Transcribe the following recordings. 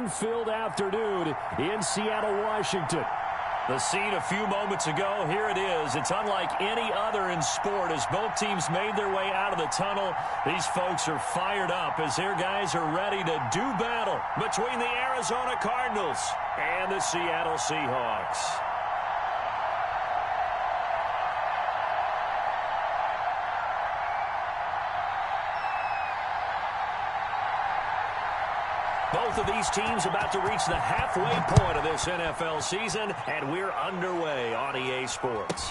fun-filled afternoon in Seattle, Washington. The scene a few moments ago, here it is. It's unlike any other in sport as both teams made their way out of the tunnel. These folks are fired up as their guys are ready to do battle between the Arizona Cardinals and the Seattle Seahawks. Both of these teams about to reach the halfway point of this NFL season, and we're underway on EA Sports.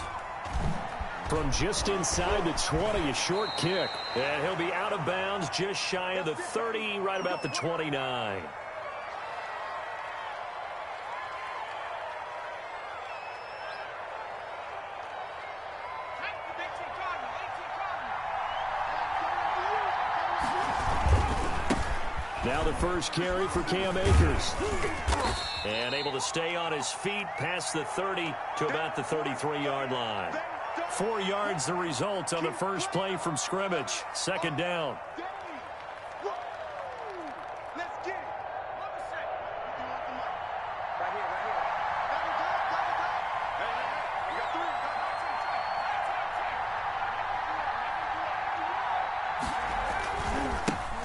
From just inside the 20, a short kick. And he'll be out of bounds just shy of the 30, right about the 29. Now the first carry for Cam Akers. And able to stay on his feet past the 30 to about the 33-yard line. 4 yards the result on the first play from scrimmage. Second down.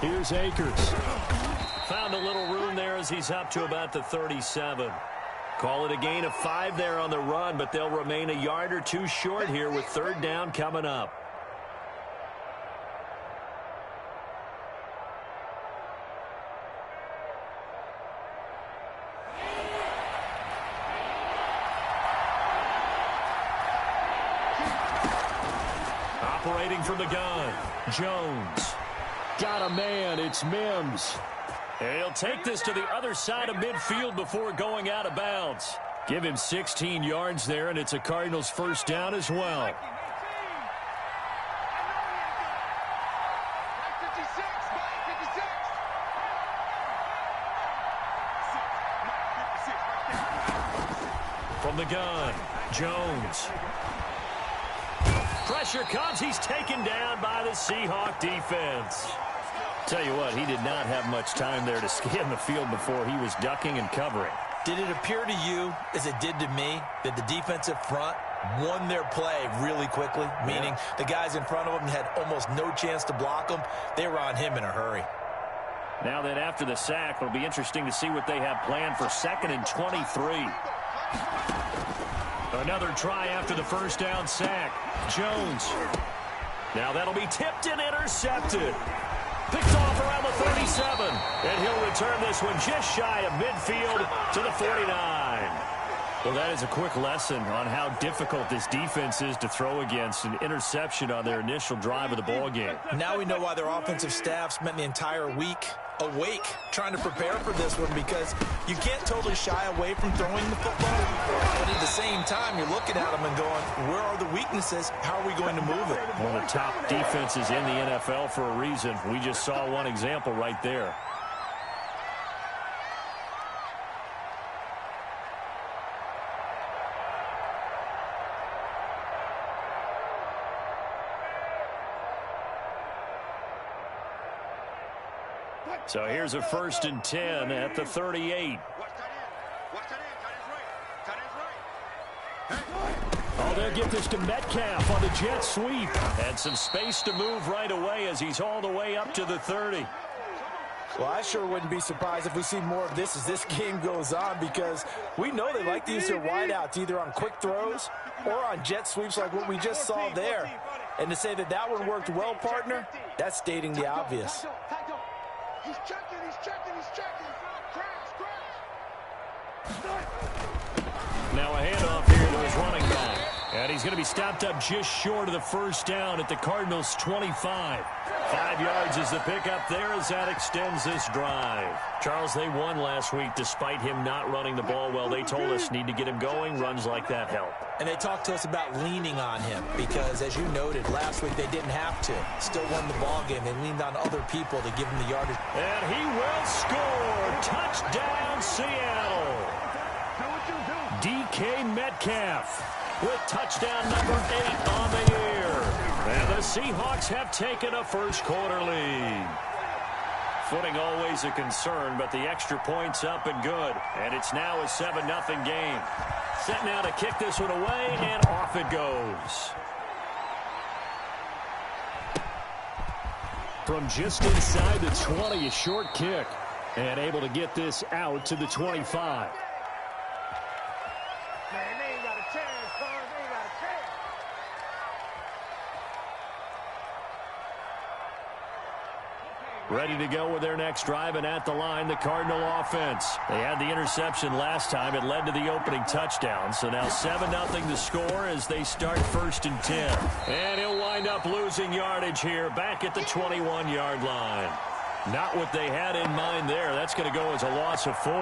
Here's Akers. Found a little room there as he's up to about the 37. Call it a gain of 5 there on the run, but they'll remain a yard or two short here with third down coming up. Operating from the gun, Jones. Got a man, it's Mims. And he'll take this to the other side of midfield before going out of bounds. Give him 16 yards there, and it's a Cardinals first down as well. From the gun, Jones. Pressure comes. He's taken down by the Seahawk defense. Tell you what, he did not have much time there to scan the field before he was ducking and covering. Did it appear to you, as it did to me, that the defensive front won their play really quickly? Meaning the guys in front of him had almost no chance to block him. They were on him in a hurry. Now that after the sack, it'll be interesting to see what they have planned for 2nd and 23. Another try after the first down sack. Jones. Now that'll be tipped and intercepted. Picked off around the 37. And he'll return this one just shy of midfield to the 49. Well, that is a quick lesson on how difficult this defense is to throw against. An interception on their initial drive of the ball game. Now we know why their offensive staff spent the entire week awake trying to prepare for this one, because you can't totally shy away from throwing the football. But at the same time, you're looking at them and going, where are the weaknesses? How are we going to move it? One of the top defenses in the NFL for a reason. We just saw one example right there. So here's a 1st and 10 at the 38. Oh, they'll get this to Metcalf on the jet sweep. And some space to move right away as he's all the way up to the 30. Well, I sure wouldn't be surprised if we see more of this as this game goes on, because we know they like to use their wideouts either on quick throws or on jet sweeps like what we just saw there. And to say that that one worked well, partner, that's stating the obvious. He's checking, he's checking, he's checking. Crash. Now a handoff here to his running back. And he's going to be stopped up just short of the first down at the Cardinals' 25. 5 yards is the pickup there as that extends this drive. Charles, they won last week despite him not running the ball well. They told us need to get him going. Runs like that help. And they talked to us about leaning on him because, as you noted, last week they didn't have to. Still won the ball game. They leaned on other people to give him the yardage. And he will score. Touchdown, Seattle. DK Metcalf with touchdown number 8 on the year. And the Seahawks have taken a first quarter lead. Footing always a concern, but the extra point's up and good. And it's now a 7-0 game. Set now to kick this one away, and off it goes. From just inside the 20, a short kick. And able to get this out to the 25. Ready to go with their next drive, and at the line, the Cardinal offense. They had the interception last time. It led to the opening touchdown. So now 7-0 the score as they start 1st and 10. And he'll wind up losing yardage here back at the 21-yard line. Not what they had in mind there. That's going to go as a loss of 4.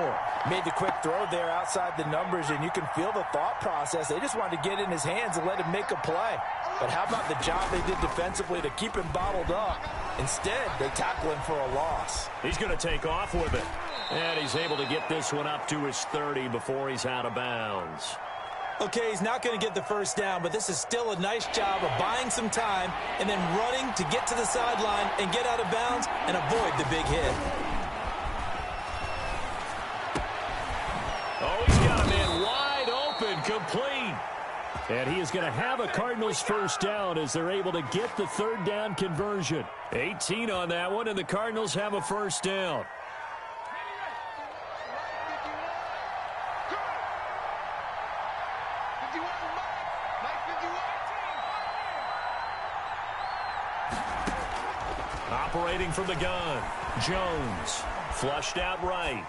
Made the quick throw there outside the numbers, and you can feel the thought process. They just wanted to get in his hands and let him make a play. But how about the job they did defensively to keep him bottled up? Instead, they tackle him for a loss. He's going to take off with it. And he's able to get this one up to his 30 before he's out of bounds. Okay, he's not going to get the first down, but this is still a nice job of buying some time and then running to get to the sideline and get out of bounds and avoid the big hit. Oh, he's got a man wide open, complete. And he is going to have a Cardinals first down as they're able to get the 3rd down conversion. 18 on that one, and the Cardinals have a first down. Operating from the gun, Jones, flushed out right.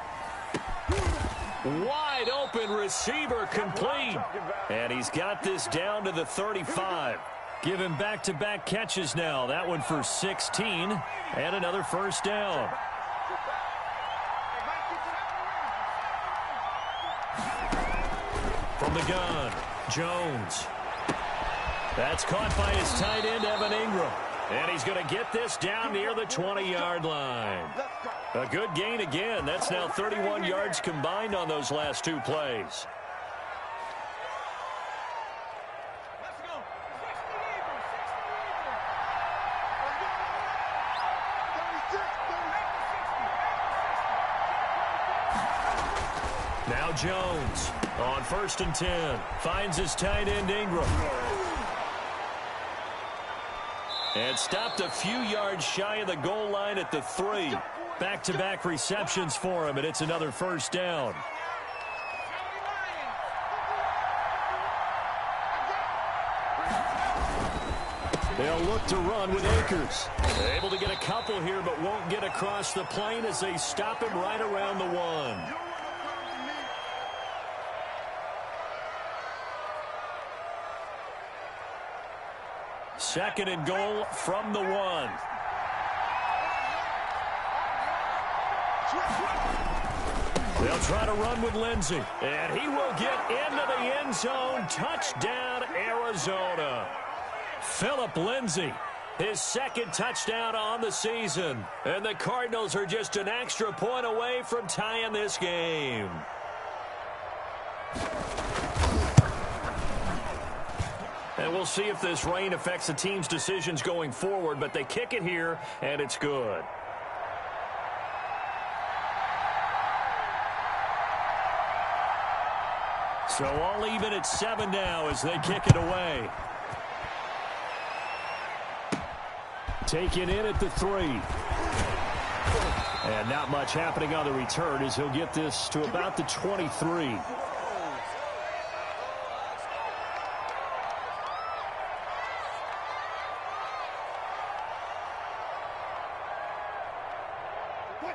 Wide open receiver, complete. And he's got this down to the 35. Give him back-to-back catches now. That one for 16 and another first down. From the gun, Jones. That's caught by his tight end, Evan Ingram. And he's going to get this down near the 20-yard line. A good gain again. That's now 31 yards combined on those last 2 plays. Now Jones on 1st and 10. Finds his tight end, Ingram. And stopped a few yards shy of the goal line at the 3. Back-to-back receptions for him, and it's another first down. They'll look to run with Akers. They're able to get a couple here, but won't get across the plane as they stop him right around the 1. Second and goal from the 1. They'll try to run with Lindsey. And he will get into the end zone. Touchdown, Arizona. Phillip Lindsey, his 2nd touchdown on the season. And the Cardinals are just an extra point away from tying this game. And we'll see if this rain affects the team's decisions going forward, but they kick it here, and it's good. So all even at 7 now as they kick it away. Taken in at the 3. And not much happening on the return as he'll get this to about the 23.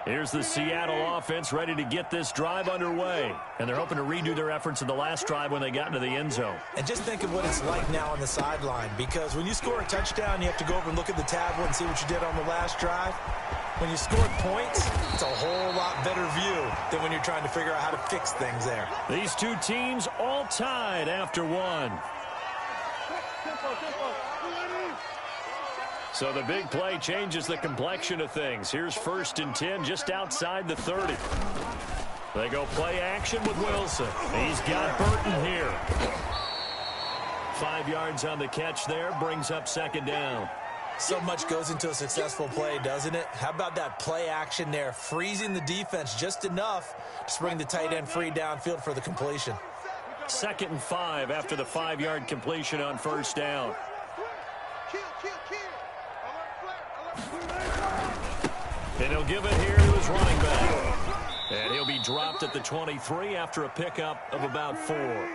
Here's the Seattle offense ready to get this drive underway. And they're hoping to redo their efforts in the last drive when they got into the end zone. And just think of what it's like now on the sideline, because when you score a touchdown, you have to go over and look at the tablet and see what you did on the last drive. When you score points, it's a whole lot better view than when you're trying to figure out how to fix things there. These two teams all tied after 1. So the big play changes the complexion of things. Here's 1st and 10 just outside the 30. They go play action with Wilson. He's got Burton here. 5 yards on the catch there, brings up 2nd down. So much goes into a successful play, doesn't it? How about that play action there, freezing the defense just enough to bring the tight end free downfield for the completion. 2nd and 5 after the 5-yard completion on first down. And he'll give it here to his running back. And he'll be dropped at the 23 after a pickup of about 4.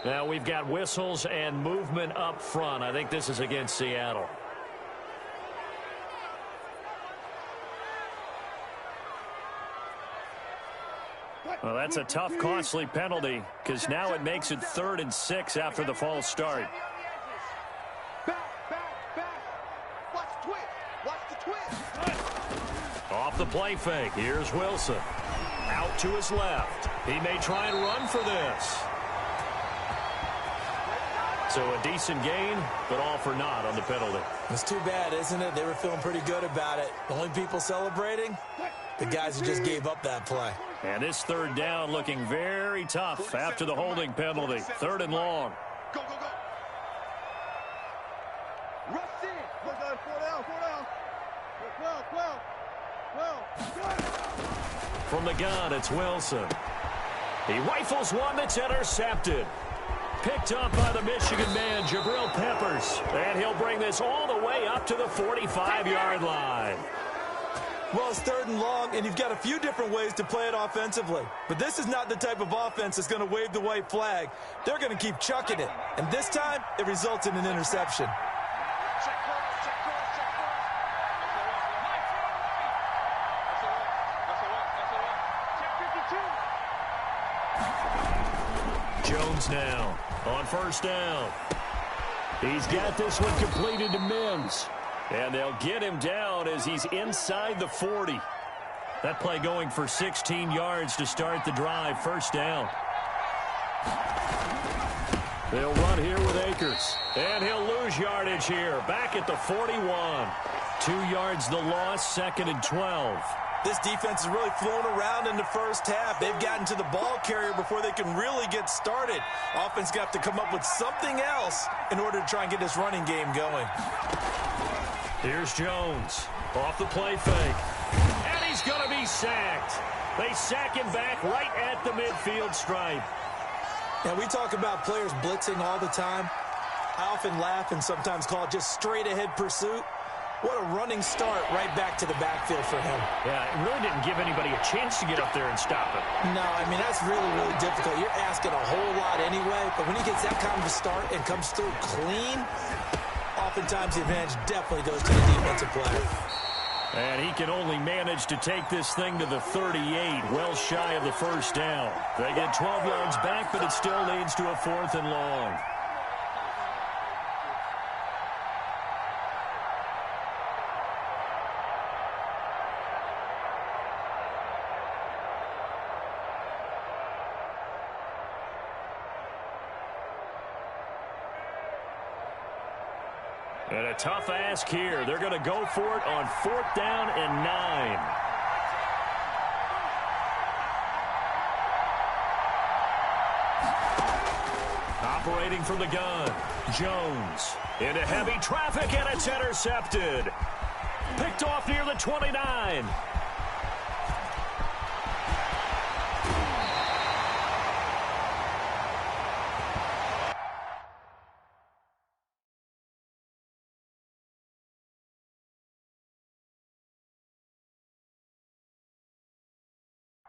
Now we've got whistles and movement up front. I think this is against Seattle. Well, that's a tough, costly penalty because now it makes it 3rd and 6 after the false start. Watch the twist. Watch the twist. Off the play fake. Here's Wilson. Out to his left. He may try and run for this. So a decent gain, but all for naught on the penalty. It's too bad, isn't it? They were feeling pretty good about it. The only people celebrating, the guys who just gave up that play. And this 3rd down looking very tough after the holding penalty. 3rd and long. Go, go, go. Rush in. 4 down, 4 down. 12. From the gun, it's Wilson. He rifles one that's intercepted. Picked up by the Michigan man, Jabril Peppers. And he'll bring this all the way up to the 45-yard line. Well, it's 3rd and long, and you've got a few different ways to play it offensively. But this is not the type of offense that's going to wave the white flag. They're going to keep chucking it. And this time, it results in an interception. Jones now on first down. He's got this one completed to Mims. And they'll get him down as he's inside the 40. That play going for 16 yards to start the drive. First down. They'll run here with Akers. And he'll lose yardage here. Back at the 41. 2 yards the loss, 2nd and 12. This defense is really flown around in the first half. They've gotten to the ball carrier before they can really get started. Offense got to come up with something else in order to try and get this running game going. Here's Jones off the play fake. And he's going to be sacked. They sack him back right at the midfield stripe. Now, we talk about players blitzing all the time. I often laugh and sometimes call it just straight-ahead pursuit. What a running start right back to the backfield for him. Yeah, it really didn't give anybody a chance to get up there and stop him. No, I mean, that's really, really difficult. You're asking a whole lot anyway, but when he gets that kind of a start and comes through clean, oftentimes the advantage definitely goes to the defensive player. And he can only manage to take this thing to the 38, well shy of the first down. They get 12 yards back, but it still leads to a 4th and long. And a tough ask here. They're going to go for it on 4th down and 9. Operating from the gun, Jones. Into heavy traffic, and it's intercepted. Picked off near the 29.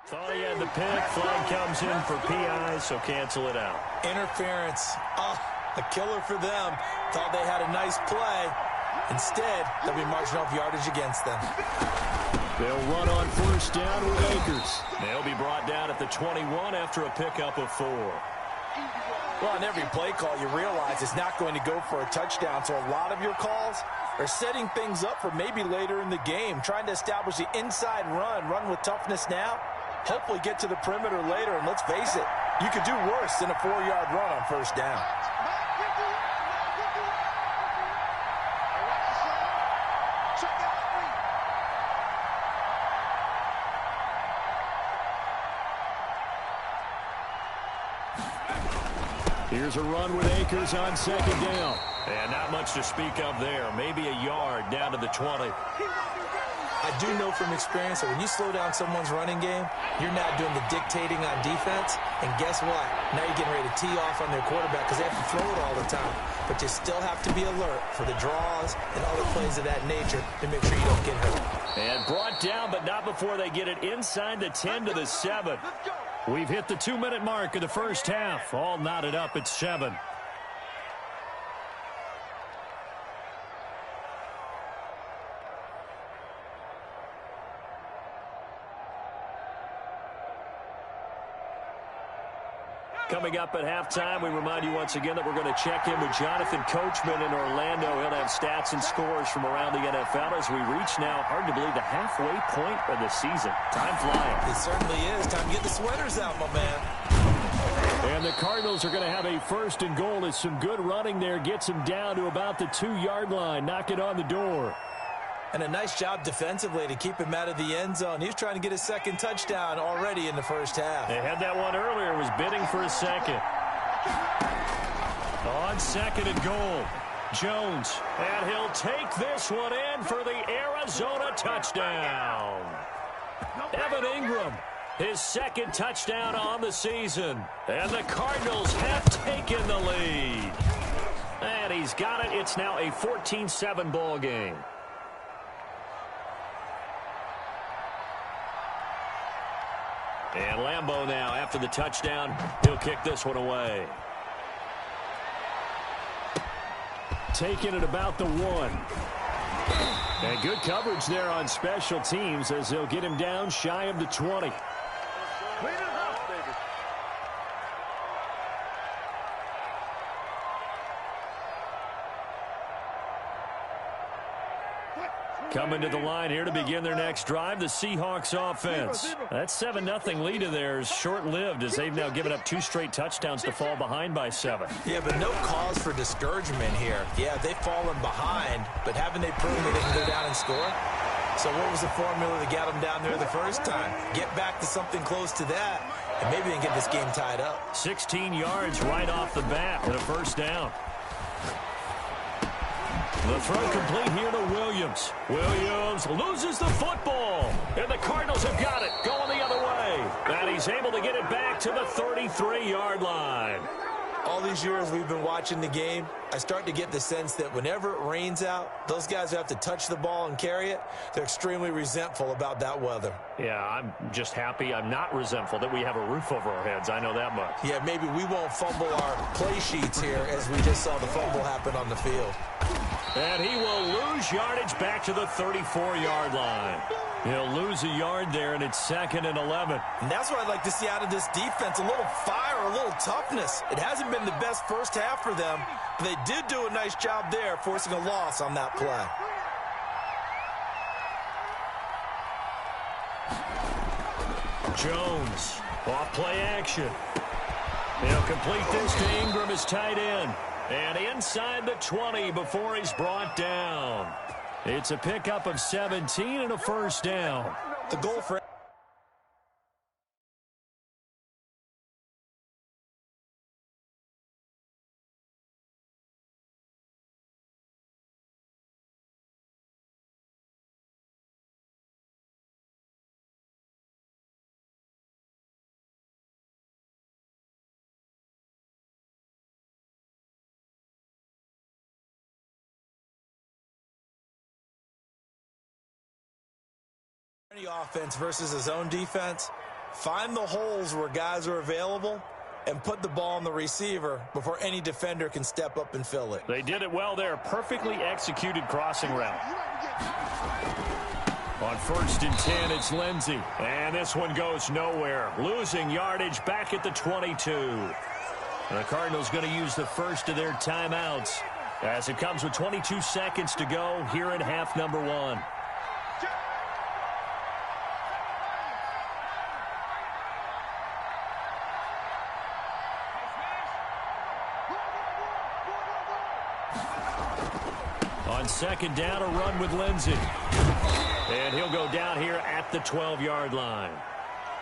Thought he had the pick. Flag comes in for PI, so cancel it out. Interference. Oh, a killer for them. Thought they had a nice play. Instead, they'll be marching off yardage against them. They'll run on first down with Akers. They'll be brought down at the 21 after a pickup of 4. Well, on every play call, you realize it's not going to go for a touchdown, so a lot of your calls are setting things up for maybe later in the game, trying to establish the inside run with toughness now, hopefully get to the perimeter later, and let's face it, you could do worse than a 4-yard run on first down. Here's a run with Akers on second down. And not much to speak of there. Maybe a yard down to the 20. I do know from experience that when you slow down someone's running game, you're not doing the dictating on defense. And guess what? Now you're getting ready to tee off on their quarterback because they have to throw it all the time. But you still have to be alert for the draws and other plays of that nature to make sure you don't get hurt. And brought down, but not before they get it inside the 10 to the 7. We've hit the 2-minute mark of the first half. All knotted up at 7. Coming up at halftime, we remind you once again that we're going to check in with Jonathan Coachman in Orlando. He'll have stats and scores from around the NFL as we reach now, hard to believe, the halfway point of the season. Time flying. It certainly is. Time to get the sweaters out, my man. And the Cardinals are going to have a first and goal as some good running there gets him down to about the 2-yard line. Knock it on the door. And a nice job defensively to keep him out of the end zone. He was trying to get his second touchdown already in the first half. They had that one earlier, was bidding for a second. On second and goal, Jones. And he'll take this one in for the Arizona touchdown. Evan Ingram, his second touchdown on the season. And the Cardinals have taken the lead. And he's got it. It's now a 14-7 ball game. And Lambeau now, after the touchdown, he'll kick this one away. Taking it about the 1. And good coverage there on special teams as they'll get him down shy of the 20. Coming to the line here to begin their next drive, the Seahawks offense. That 7-0 lead of theirs short-lived as they've now given up 2 straight touchdowns to fall behind by 7. Yeah, but no cause for discouragement here. Yeah, they've fallen behind, but haven't they proven that they can go down and score? So what was the formula that got them down there the first time? Get back to something close to that, and maybe they can get this game tied up. 16 yards right off the bat and a first down. The throw complete here to Williams. Williams loses the football. And the Cardinals have got it, going the other way. And he's able to get it back to the 33-yard line. All these years we've been watching the game, I start to get the sense that whenever it rains out, those guys who have to touch the ball and carry it, they're extremely resentful about that weather. Yeah, I'm just happy I'm not resentful that we have a roof over our heads. I know that much. Yeah, maybe we won't fumble our play sheets here as we just saw the fumble happen on the field. And he will lose yardage back to the 34-yard line. He'll lose a yard there, and it's 2nd and 11. And that's what I'd like to see out of this defense, a little fire, a little toughness. It hasn't been the best first half for them, but they did do a nice job there, forcing a loss on that play. Jones, off play action. He'll complete this to Ingram, his tight end. And inside the 20 before he's brought down. It's a pickup of 17 and a first down. The goal for any offense versus his own defense, find the holes where guys are available and put the ball on the receiver before any defender can step up and fill it. They did it well there. Perfectly executed crossing route. On 1st and 10, it's Lindsey. And this one goes nowhere. Losing yardage back at the 22. The Cardinals going to use the first of their timeouts as it comes with 22 seconds to go here in half number 1. On 2nd down, a run with Lindsey. And he'll go down here at the 12-yard line.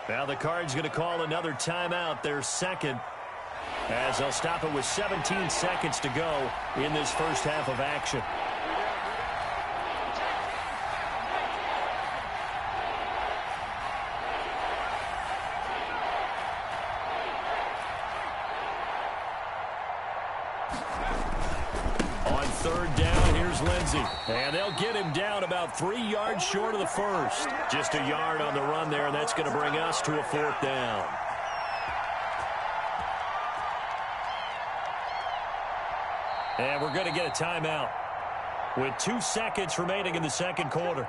Now the Cards going to call another timeout, their second. as they'll stop it with 17 seconds to go in this first half of action. On third down, here's Lindsey. And they'll get him down about 3 yards short of the first. Just a yard on the run there, and that's going to bring us to a fourth down. And we're going to get a timeout with 2 seconds remaining in the second quarter.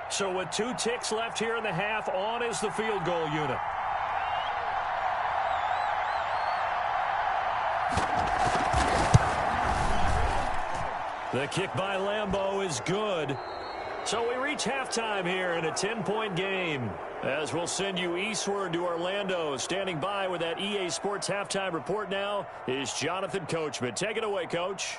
So with 2 ticks left here in the half, on is the field goal unit. The kick by Lambeau is good. So we reach halftime here in a 10-point game. As we'll send you eastward to Orlando. Standing by with that EA Sports halftime report now is Jonathan Coachman. Take it away, Coach.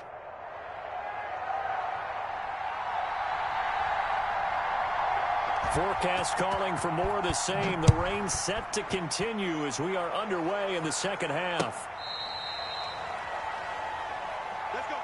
Forecast calling for more of the same. The rain set to continue as we are underway in the second half. Let's go.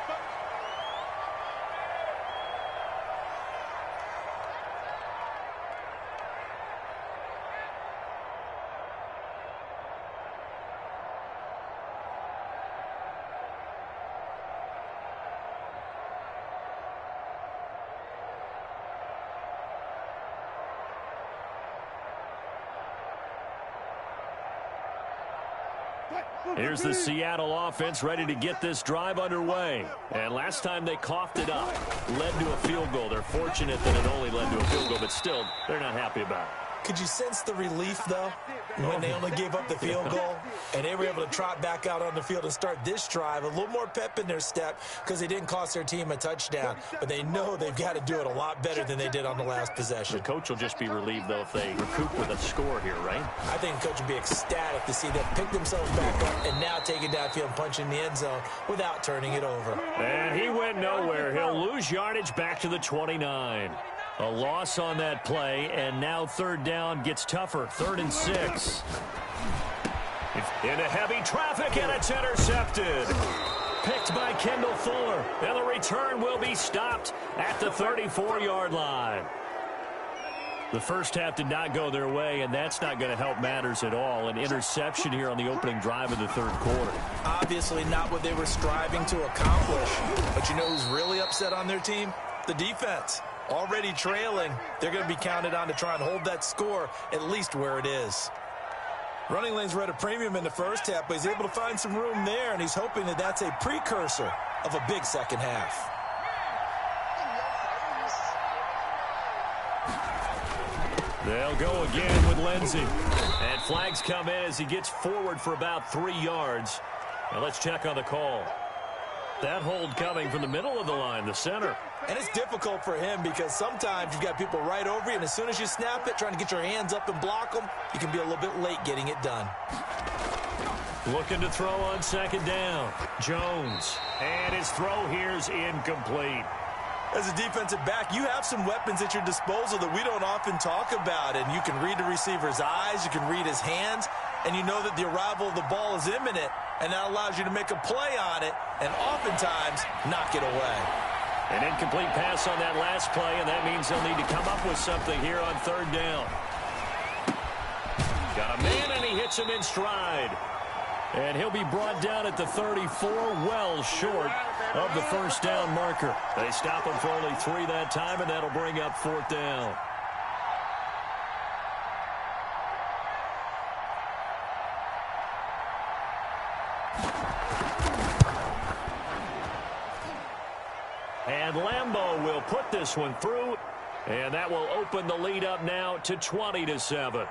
Here's the Seattle offense ready to get this drive underway. And last time they coughed it up, led to a field goal. They're fortunate that it only led to a field goal, but still, they're not happy about it. Could you sense the relief, though, when they only gave up the field goal and they were able to trot back out on the field and start this drive? A little more pep in their step because they didn't cost their team a touchdown, but they know they've got to do it a lot better than they did on the last possession. The coach will just be relieved, though, if they recoup with a score here, right? I think the coach would be ecstatic to see them pick themselves back up and now take it downfield and punch in the end zone without turning it over. And he went nowhere. He'll lose yardage back to the 29. A loss on that play, and now third down gets tougher. 3rd and 6. Into heavy traffic, and it's intercepted. Picked by Kendall Fuller, and the return will be stopped at the 34-yard line. The first half did not go their way, and that's not going to help matters at all. An interception here on the opening drive of the third quarter. Obviously not what they were striving to accomplish. But you know who's really upset on their team? The defense. Already trailing, they're going to be counted on to try and hold that score at least where it is. Running lanes were at a premium in the first half, but he's able to find some room there, and he's hoping that that's a precursor of a big second half. They'll go again with Lindsey. And flags come in as he gets forward for about 3 yards. Now let's check on the call. That hold coming from the middle of the line, the center. And it's difficult for him because sometimes you've got people right over you, and as soon as you snap it, trying to get your hands up and block them, you can be a little bit late getting it done. Looking to throw on second down. Jones. And his throw here's incomplete. As a defensive back, you have some weapons at your disposal that we don't often talk about, and you can read the receiver's eyes, you can read his hands, and you know that the arrival of the ball is imminent, and that allows you to make a play on it and oftentimes knock it away. An incomplete pass on that last play, and that means they'll need to come up with something here on third down. Got a man, and he hits him in stride. And he'll be brought down at the 34, well short of the first down marker. They stop him for only 3 that time, and that'll bring up fourth down. And Lambeau will put this one through, and that will open the lead up now to 20-7.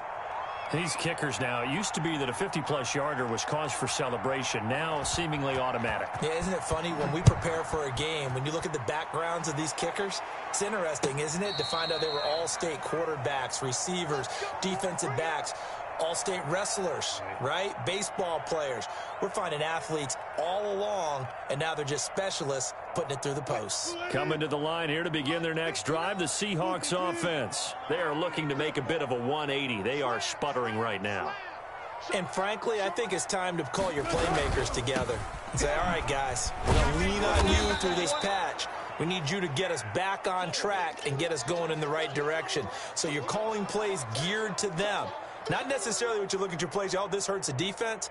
These kickers now, it used to be that a 50-plus yarder was cause for celebration. Now seemingly automatic. Yeah, isn't it funny when we prepare for a game, when you look at the backgrounds of these kickers, it's interesting, isn't it, to find out they were all-state quarterbacks, receivers, defensive backs, all-state wrestlers, right? Baseball players. We're finding athletes all along, and now they're just specialists putting it through the posts. Coming to the line here to begin their next drive, the Seahawks offense. They are looking to make a bit of a 180. They are sputtering right now. And frankly, I think it's time to call your playmakers together and say, all right, guys, we're going to lean on you through this patch. We need you to get us back on track and get us going in the right direction. So you're calling plays geared to them. Not necessarily what you look at your plays, oh, this hurts the defense.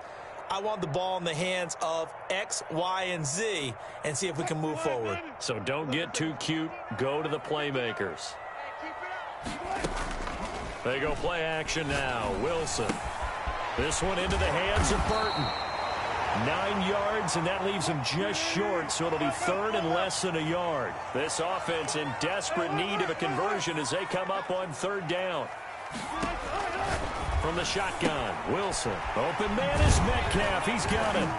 I want the ball in the hands of X, Y, and Z and see if we can move forward. So don't get too cute. Go to the playmakers. They go play action now. Wilson. This one into the hands of Burton. 9 yards, and that leaves him just short, so it'll be third and less than a yard. This offense in desperate need of a conversion as they come up on third down. From the shotgun, Wilson. Open man is Metcalf. He's got it.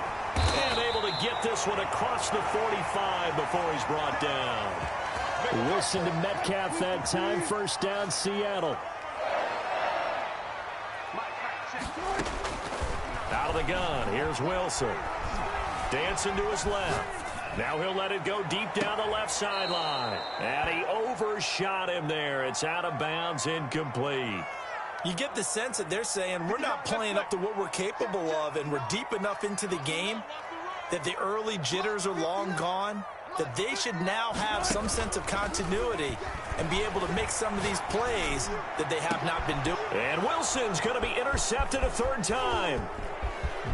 And able to get this one across the 45 before he's brought down. Wilson to Metcalf that time. First down, Seattle. Out of the gun, here's Wilson. Dancing to his left. Now he'll let it go deep down the left sideline. And he overshot him there. It's out of bounds, incomplete. You get the sense that they're saying we're not playing up to what we're capable of, and we're deep enough into the game that the early jitters are long gone, that they should now have some sense of continuity and be able to make some of these plays that they have not been doing. And Wilson's going to be intercepted a third time.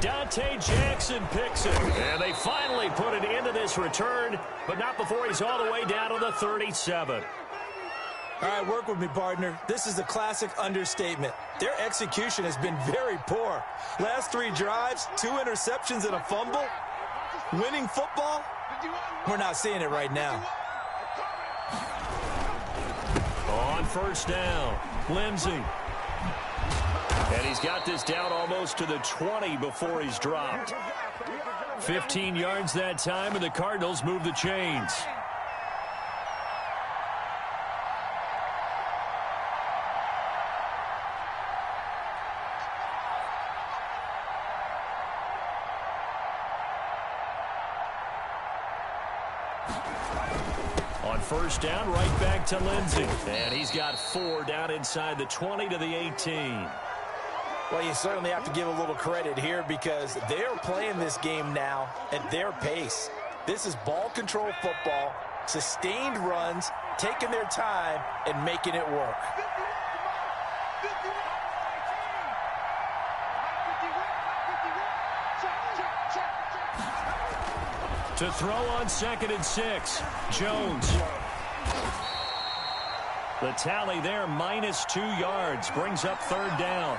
Dante Jackson picks it. And they finally put an end to this return, but not before he's all the way down to the 37. All right, work with me, partner. This is a classic understatement. Their execution has been very poor. Last 3 drives, 2 interceptions and a fumble. Winning football? We're not seeing it right now. On first down, Lindsey. And he's got this down almost to the 20 before he's dropped. 15 yards that time, and the Cardinals move the chains. On first down, right back to Lindsey. And he's got 4 down inside the 20 to the 18. Well, you certainly have to give a little credit here because they're playing this game now at their pace. This is ball control football, sustained runs, taking their time, and making it work. To throw on 2nd and 6, Jones. The tally there, minus 2 yards, brings up third down.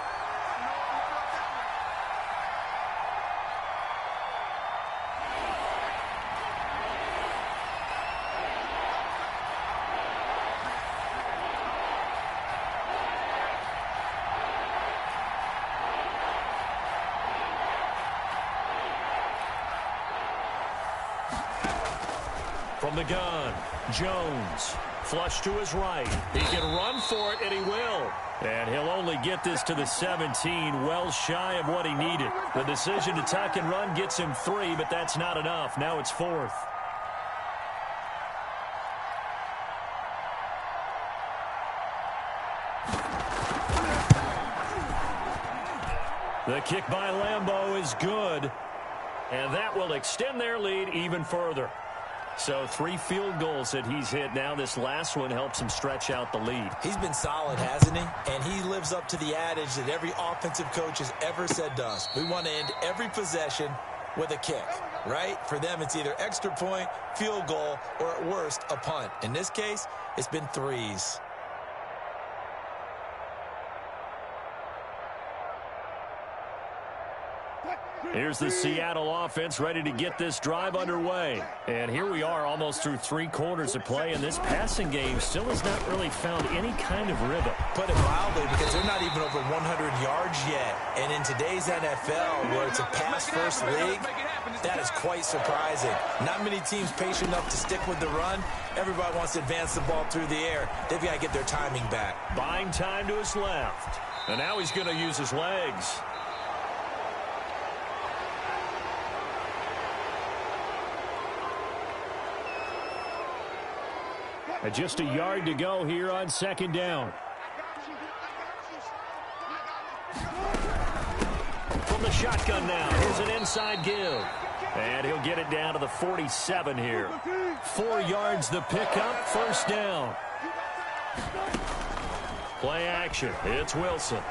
From the gun, Jones, flush to his right. He can run for it, and he will. And he'll only get this to the 17, well shy of what he needed. The decision to tuck and run gets him 3, but that's not enough. Now it's 4th. The kick by Lambeau is good, and that will extend their lead even further. So 3 field goals that he's hit now. This last one helps him stretch out the lead. He's been solid, hasn't he? And he lives up to the adage that every offensive coach has ever said to us. We want to end every possession with a kick, right? For them, it's either extra point, field goal, or at worst, a punt. In this case, it's been 3s. Here's the Seattle offense ready to get this drive underway. And here we are almost through 3 quarters of play, and this passing game still has not really found any kind of rhythm. Put it mildly, because they're not even over 100 yards yet. And in today's NFL, where it's a pass-first league, that is quite surprising. Not many teams patient enough to stick with the run. Everybody wants to advance the ball through the air. They've got to get their timing back. Buying time to his left. And now he's going to use his legs. Just a yard to go here on 2nd down. shotgun now. Here's an inside give. And he'll get it down to the 47 here. 4 yards the pickup, first down. Play action. It's Wilson.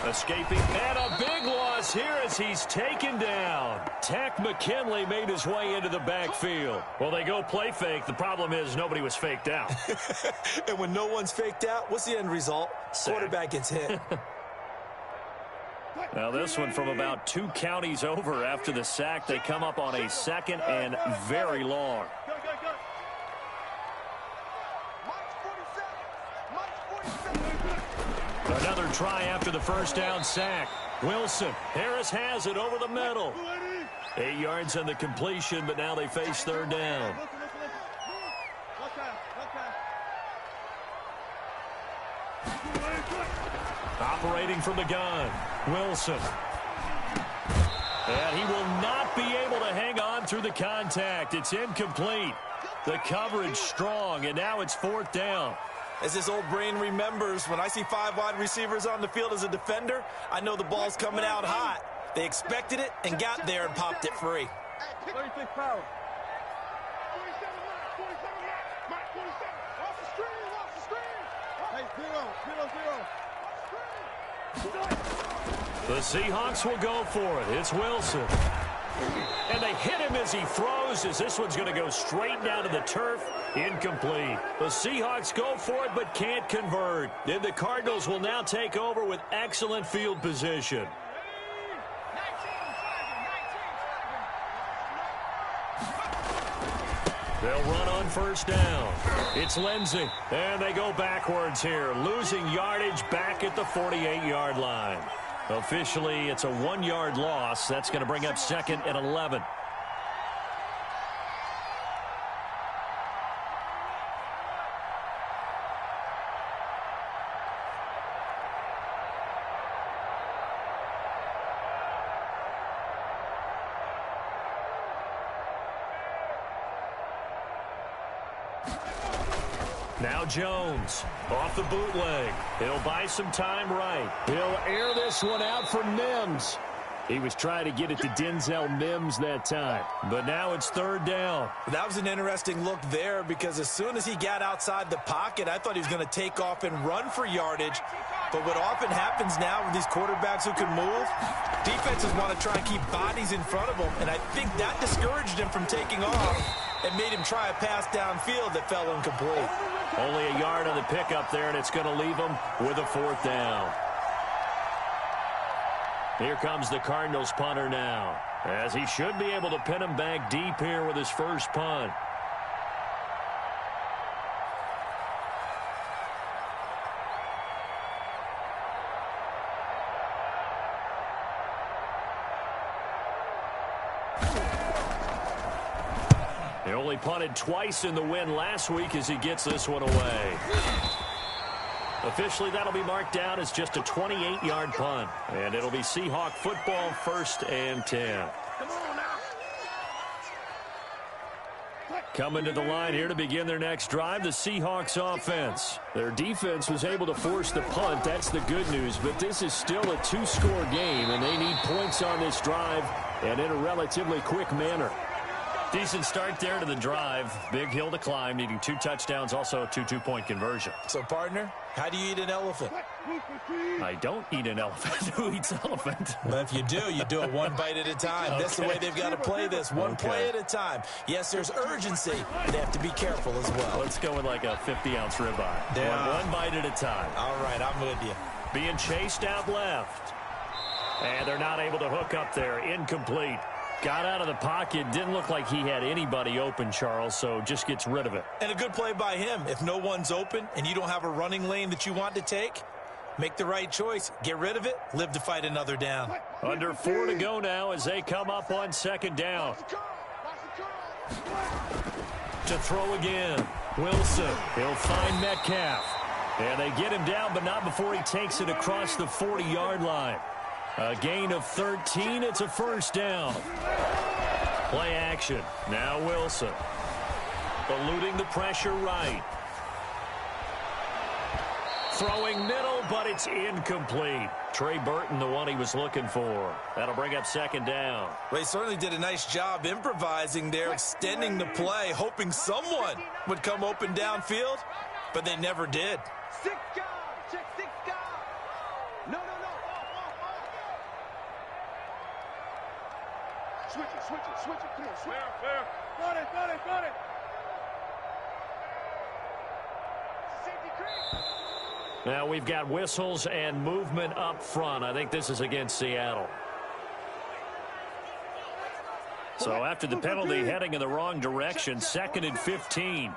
Escaping, and a big loss here as he's taken down. Tech McKinley made his way into the backfield. Well, they go play fake. The problem is nobody was faked out. And when no one's faked out, what's the end result? Sack. Quarterback gets hit. Now this one from about 2 counties over after the sack. They come up on a second and very long. Another try after the first down sack. Wilson. Harris has it over the middle. 8 yards on the completion, but now they face third down. Operating from the gun. Wilson. And he will not be able to hang on through the contact. It's incomplete. The coverage strong, and now it's fourth down. As this old brain remembers, when I see 5 wide receivers on the field as a defender, I know the ball's coming out hot. They expected it and got there and popped it free. 36 pounds. 47, off the screen. Hey, zero. The Seahawks will go for it. It's Wilson. And they hit him as he throws, as this one's going to go straight down to the turf. Incomplete. The Seahawks go for it but can't convert. And the Cardinals will now take over with excellent field position. They'll run on first down. It's Lindsey. And they go backwards here, losing yardage back at the 48-yard line. Officially, it's a 1-yard loss. That's going to bring up second and 11. Now Jones, off the bootleg. He'll buy some time right. He'll air this one out for Mims. He was trying to get it to Denzel Mims that time. But now it's third down. That was an interesting look there because as soon as he got outside the pocket, I thought he was going to take off and run for yardage. But what often happens now with these quarterbacks who can move, defenses want to try and keep bodies in front of them. And I think that discouraged him from taking off and made him try a pass downfield that fell incomplete. Only a yard on the pickup there, and it's going to leave him with a fourth down. Here comes the Cardinals punter now, as he should be able to pin him back deep here with his first punt. He only punted twice in the win last week as he gets this one away. Officially, that'll be marked down as just a 28-yard punt. And it'll be Seahawk football, first and 10. Coming to the line here to begin their next drive, the Seahawks offense. Their defense was able to force the punt. That's the good news. But this is still a 2-score game, and they need points on this drive and in a relatively quick manner. Decent start there to the drive. Big hill to climb, needing 2 touchdowns, also a 2 2-point conversion. So, partner, how do you eat an elephant? I don't eat an elephant. Who eats elephant? But if you do it one bite at a time. Okay. That's the way they've got to play this, one play at a time. Yes, there's urgency. They have to be careful as well. Let's go with like a 50-ounce ribeye. One bite at a time. All right, I'm with you. Being chased out left. And they're not able to hook up there. Incomplete. Got out of the pocket. Didn't look like he had anybody open, Charles, so just gets rid of it. And a good play by him. If no one's open and you don't have a running lane that you want to take, make the right choice. Get rid of it. Live to fight another down. Under 4 to go now as they come up on second down. To throw again. Wilson. He'll find Metcalf. And they get him down, but not before he takes it across the 40-yard line. A gain of 13. It's a first down. Play action. Now Wilson. Eluding the pressure right. Throwing middle, but it's incomplete. Trey Burton, the one he was looking for. That'll bring up second down. They certainly did a nice job improvising there, extending the play, hoping someone would come open downfield, but they never did. 6 guys. Check 6 guys. No. Switch it. Come on, switch it. Got it. Safety creep. Now we've got whistles and movement up front. I think this is against Seattle. So after the penalty, heading in the wrong direction, 2nd and 15.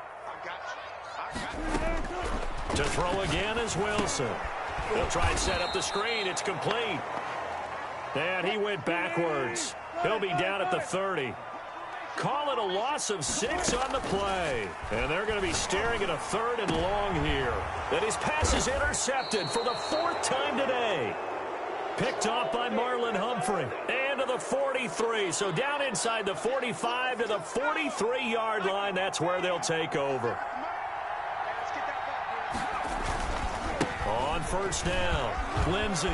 To throw again is Wilson. He'll try and set up the screen. It's complete. And he went backwards. He'll be down at the 30. Call it a loss of 6 on the play. And they're going to be staring at a 3rd and long here. And his pass is intercepted for the 4th time today. Picked off by Marlon Humphrey. And to the 43. So down inside the 45 to the 43-yard line. That's where they'll take over. On first down, Lindsey.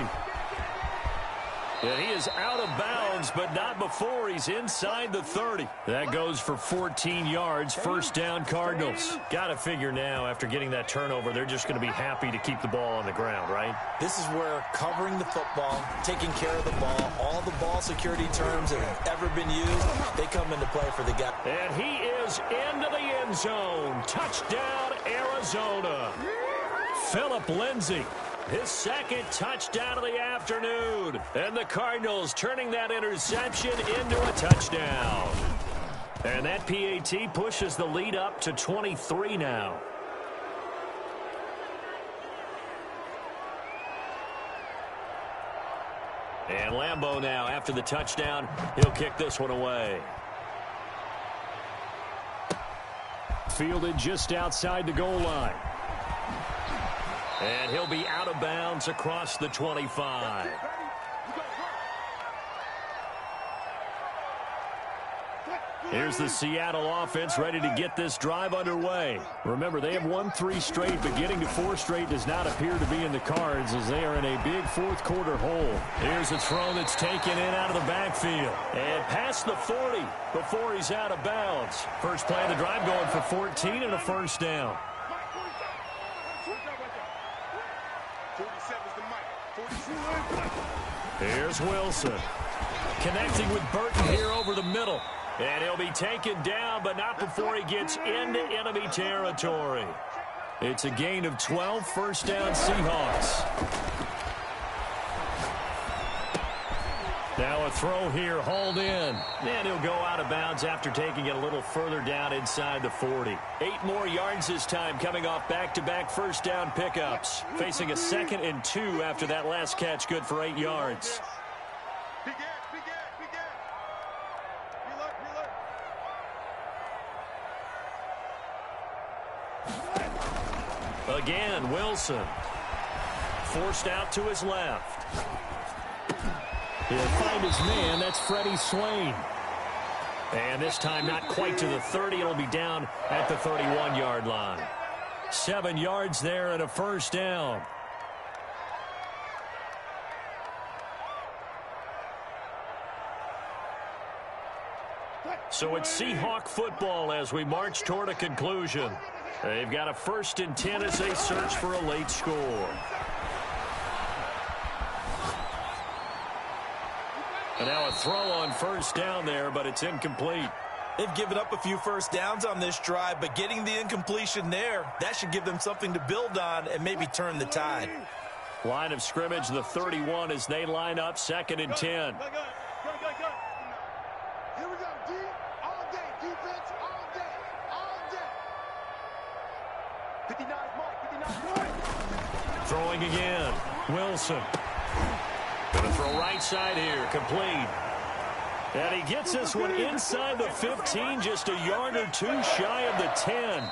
And he is out of bounds, but not before he's inside the 30. That goes for 14 yards, first down Cardinals. Got to figure now, after getting that turnover, they're just going to be happy to keep the ball on the ground, right? This is where covering the football, taking care of the ball, all the ball security terms that have ever been used, they come into play for the guy. And he is into the end zone. Touchdown, Arizona. Phillip Lindsay. His 2nd touchdown of the afternoon. And the Cardinals turning that interception into a touchdown. And that PAT pushes the lead up to 23 now. And Lambeau now, after the touchdown, he'll kick this one away. Fielded just outside the goal line. And he'll be out of bounds across the 25. Here's the Seattle offense ready to get this drive underway. Remember, they have won 3 straight, but getting to 4 straight does not appear to be in the cards as they are in a big 4th quarter hole. Here's a throw that's taken in out of the backfield. And past the 40 before he's out of bounds. First play of the drive going for 14 and a first down. Here's Wilson. Connecting with Burton here over the middle. And he'll be taken down, but not before he gets into enemy territory. It's a gain of 12, first down Seahawks. Now a throw here, hauled in. And he'll go out of bounds after taking it a little further down inside the 40. 8 more yards this time, coming off back-to-back first down pickups. Facing a 2nd and 2 after that last catch, good for 8 yards. Again, Wilson. Forced out to his left. He'll find his man. That's Freddie Swain. And this time not quite to the 30. It'll be down at the 31-yard line. 7 yards there and a first down. So it's Seahawk football as we march toward a conclusion. They've got a 1st and 10 as they search for a late score. And now a throw on first down there, but it's incomplete. They've given up a few first downs on this drive, but getting the incompletion there, that should give them something to build on and maybe turn the tide. Line of scrimmage, the 31 as they line up, 2nd and 10. Here we go, D. All day, defense, all day, all day. 59 mark, 59 point. Throwing again, Wilson. Gonna throw right side here, complete. And he gets this one inside the 15, just a yard or 2 shy of the 10.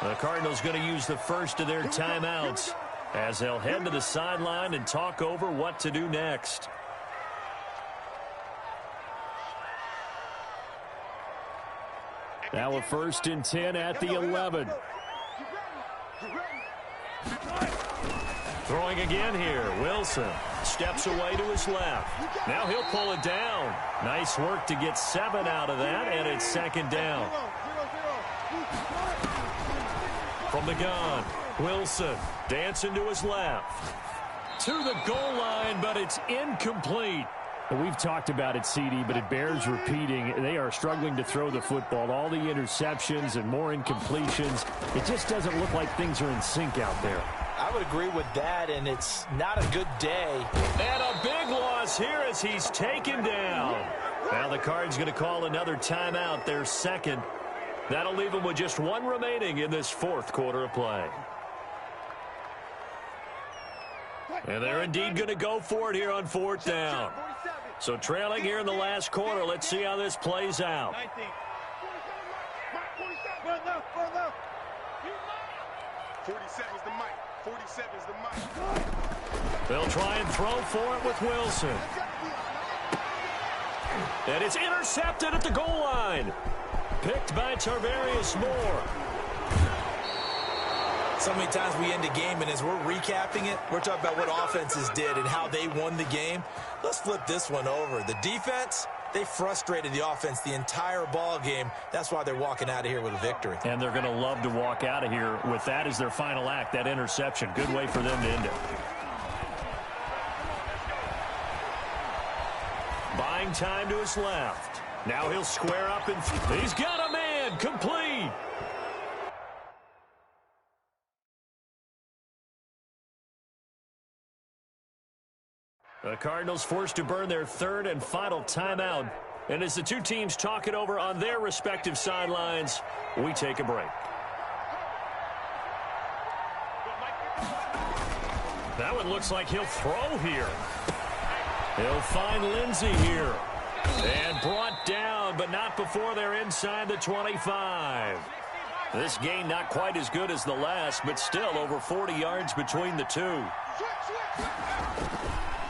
The Cardinals going to use the first of their timeouts as they'll head to the sideline and talk over what to do next. Now a 1st and 10 at the 11. Throwing again here. Wilson steps away to his left. Now he'll pull it down. Nice work to get 7 out of that, and it's second down. From the gun, Wilson dancing to his left. To the goal line, but it's incomplete. We've talked about it, CD, but it bears repeating. They are struggling to throw the football. All the interceptions and more incompletions. It just doesn't look like things are in sync out there. I would agree with that, and it's not a good day. And a big loss here as he's taken down. Now the Cards going to call another timeout, their second. That'll leave them with just 1 remaining in this fourth quarter of play. And they're indeed going to go for it here on 4th down. So trailing here in the last quarter, let's see how this plays out. 47's the mic. 47's the mic. They'll try and throw for it with Wilson. And it's intercepted at the goal line. Picked by Tarvarius Moore. So many times we end a game, and as we're recapping it, we're talking about what offenses did and how they won the game. Let's flip this one over. The defense, they frustrated the offense the entire ball game. That's why they're walking out of here with a victory. And they're going to love to walk out of here with that as their final act, that interception. Good way for them to end it. Buying time to his left. Now he'll square up and he's got a man. Complete. The Cardinals forced to burn their 3rd and final timeout. And as the two teams talk it over on their respective sidelines, we take a break. That one looks like he'll throw here. He'll find Lindsey here. And brought down, but not before they're inside the 25. This gain not quite as good as the last, but still over 40 yards between the two.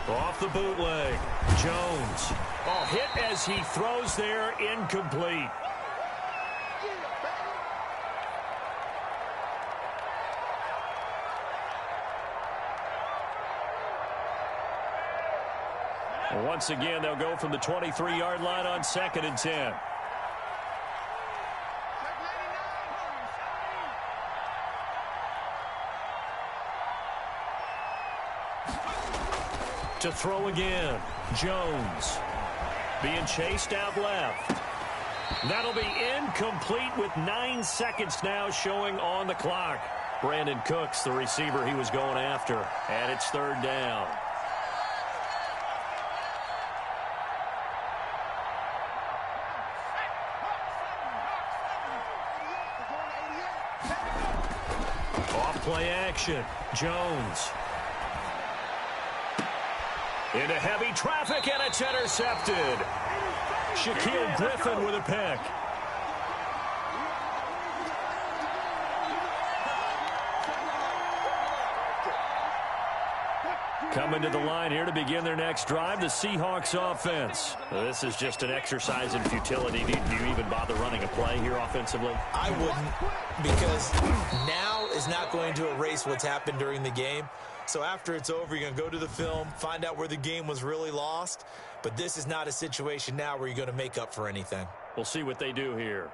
Off the bootleg, Jones. Oh, hit as he throws there, incomplete. Once again, they'll go from the 23-yard line on 2nd and 10. To throw again, Jones. Being chased out left. That'll be incomplete with 9 seconds now showing on the clock. Brandon Cooks, the receiver he was going after. And it's 3rd down. Off-play action, Jones. Into heavy traffic, and it's intercepted. Shaquille Griffin with a pick. Coming to the line here to begin their next drive, the Seahawks offense. This is just an exercise in futility. Do you even bother running a play here offensively? I wouldn't, because now is not going to erase what's happened during the game. So after it's over, you're going to go to the film, find out where the game was really lost. But this is not a situation now where you're going to make up for anything. We'll see what they do here.